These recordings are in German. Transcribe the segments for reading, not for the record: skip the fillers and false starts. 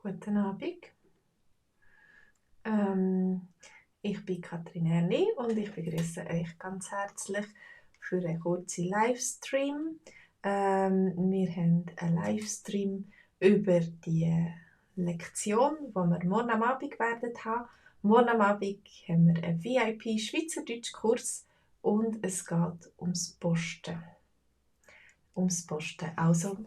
Guten Abend. Ähm, Ich bin Katrin Erni und ich begrüße euch ganz herzlich für einen kurzen Livestream. Wir haben einen Livestream über die Lektion, die wir morgen am Abend werden haben. Morgen am Abend haben wir einen VIP-Schweizerdeutsch-Kurs und es geht ums Posten. Also,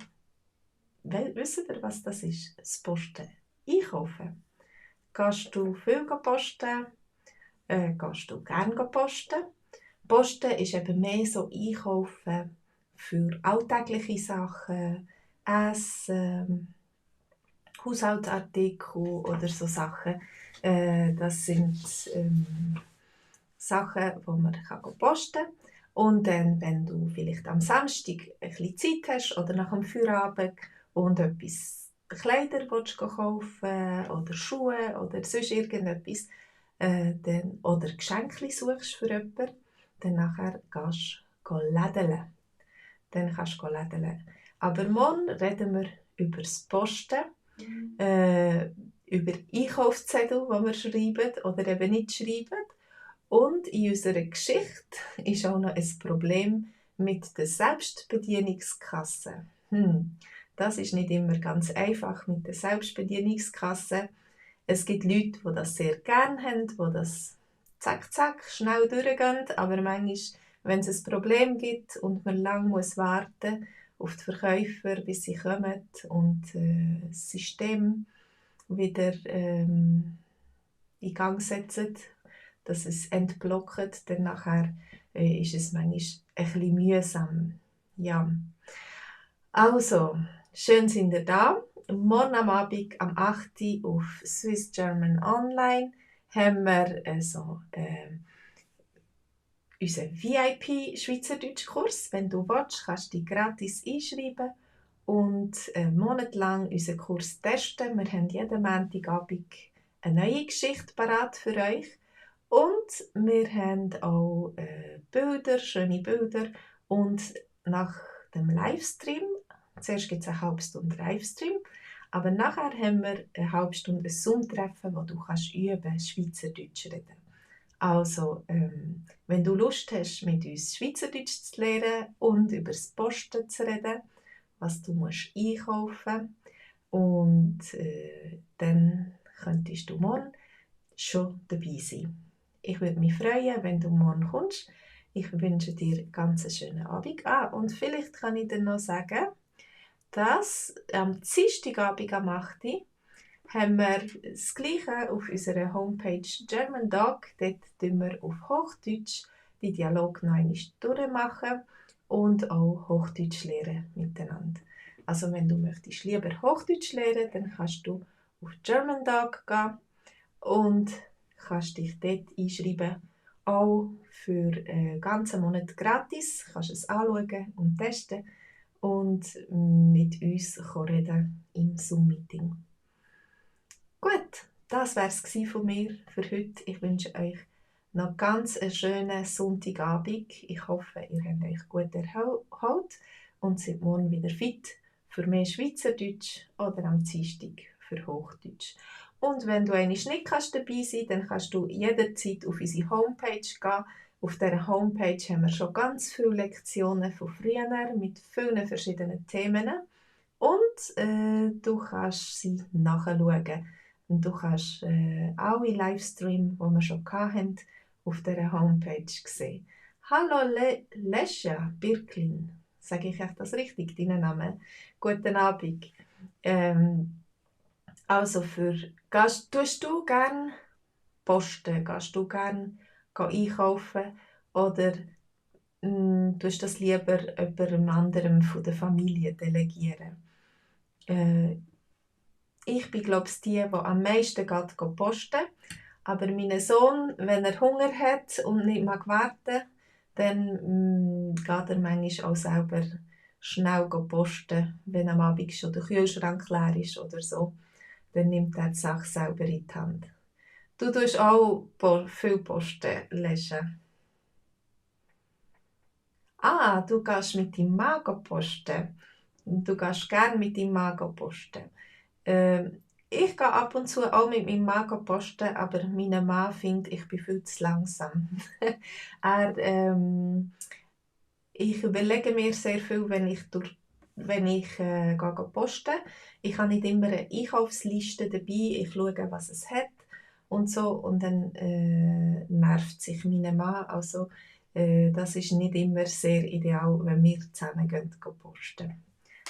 wisst ihr, was das ist? Das Posten. Einkaufen. Gehst du viel posten? Gehst du gerne posten? Posten ist eben mehr so Einkaufen für alltägliche Sachen, Essen, Haushaltsartikel oder so Sachen. Das sind Sachen, die man posten kann. Und dann, wenn du vielleicht am Samstag ein bisschen Zeit hast oder nach dem Feierabend und etwas Kleider willst kaufen oder Schuhe oder sonst irgendetwas, oder Geschenke suchst für jemanden, dann nachher gehst du lädeln. Dann kannst du lädeln. Aber morgen reden wir über das Posten, über Einkaufszettel, die wir schreiben oder eben nicht schreiben. Und in unserer Geschichte ist auch noch ein Problem mit der Selbstbedienungskasse. Das ist nicht immer ganz einfach mit der Selbstbedienungskasse. Es gibt Leute, die das sehr gerne haben, die das zack, zack, schnell durchgehen. Aber manchmal, wenn es ein Problem gibt und man lange warten muss auf die Verkäufer, bis sie kommen und das System wieder in Gang setzen, dass es entblockt, dann nachher ist es manchmal ein bisschen mühsam. Ja. Also, schön sind ihr da. Morgen am Abend am 8. Uhr auf Swiss German Online haben wir unseren VIP-Schweizerdeutsch-Kurs. Wenn du willst, kannst du dich gratis einschreiben und einen Monat lang unseren Kurs testen. Wir haben jeden Montagabend eine neue Geschichte parat für euch. Und wir haben auch Bilder, schöne Bilder. Und nach dem Livestream, zuerst gibt es eine halbe Stunde Livestream, aber nachher haben wir eine halbe Stunde ein Zoom-Treffen, wo du kannst üben, Schweizerdeutsch reden. Also, wenn du Lust hast, mit uns Schweizerdeutsch zu lernen und über das Posten zu reden, was du musst einkaufen und dann könntest du morgen schon dabei sein. Ich würde mich freuen, wenn du morgen kommst. Ich wünsche dir einen ganz schönen Abend. Und vielleicht kann ich dir noch sagen, dass am Dienstagabend am 8. haben wir das Gleiche auf unserer Homepage German Dog. Dort tun wir auf Hochdeutsch die Dialog noch einmal durchmachen und auch Hochdeutsch lernen miteinander. Also wenn du möchtest lieber Hochdeutsch lernen, dann kannst du auf German Dog gehen und kannst dich dort einschreiben. Auch für einen ganzen Monat gratis. Kannst es anschauen und testen und mit uns reden im Zoom-Meeting. Gut, das war es von mir für heute. Ich wünsche euch noch ganz einen schönen Sonntagabend. Ich hoffe, ihr habt euch gut erholt und seid morgen wieder fit für mehr Schweizerdeutsch oder am Dienstag für Hochdeutsch. Und wenn du einmal nicht dabei sein kannst, dann kannst du jederzeit auf unsere Homepage gehen. Auf dieser Homepage haben wir schon ganz viele Lektionen von früher mit vielen verschiedenen Themen. Und du kannst sie nachschauen. Und du kannst alle Livestreams, die wir schon hatten, auf dieser Homepage sehen. Hallo Lesja Birklin, sage ich echt das richtig, deinen Namen? Guten Abend. Also tust du gerne posten? Gehst du gerne einkaufen? Oder tust du das lieber jemandem anderem von der Familie delegieren? Ich bin, glaube ich, die am meisten posten. Aber mein Sohn, wenn er Hunger hat und nicht mag warten, dann geht er manchmal auch selber schnell posten, wenn am Abend schon der Kühlschrank leer ist oder so. Dann nimmt er die Sache selber in die Hand. Du tust auch viel Posten lesen. Du gehst mit deinem Mann posten. Du gehst gerne mit deinem Mann posten. Ich gehe ab und zu auch mit meinem Mann posten, aber mein Mann findet, ich bin viel zu langsam. er, Ich überlege mir sehr viel, wenn ich gehe posten. Ich habe nicht immer eine Einkaufsliste dabei. Ich schaue, was es hat und so. Und dann nervt sich mein Mann. Also, das ist nicht immer sehr ideal, wenn wir zusammen posten.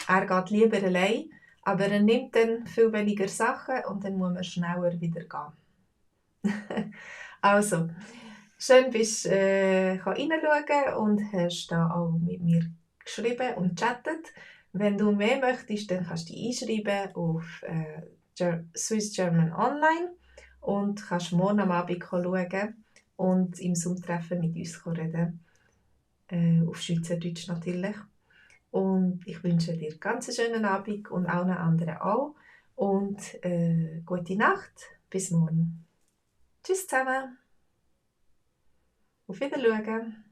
Er geht lieber allein, aber er nimmt dann viel weniger Sachen und dann muss man schneller wieder gehen. Also, schön bist du reinschauen und hast da auch mit mir geschrieben und chattet. Wenn du mehr möchtest, dann kannst du dich einschreiben auf Swiss German Online und kannst morgen am Abend schauen und im Zoom-Treffen mit uns reden. Auf Schweizerdeutsch natürlich. Und ich wünsche dir ganz einen schönen Abend und allen anderen auch. Und gute Nacht. Bis morgen. Tschüss zusammen. Auf Wiedersehen.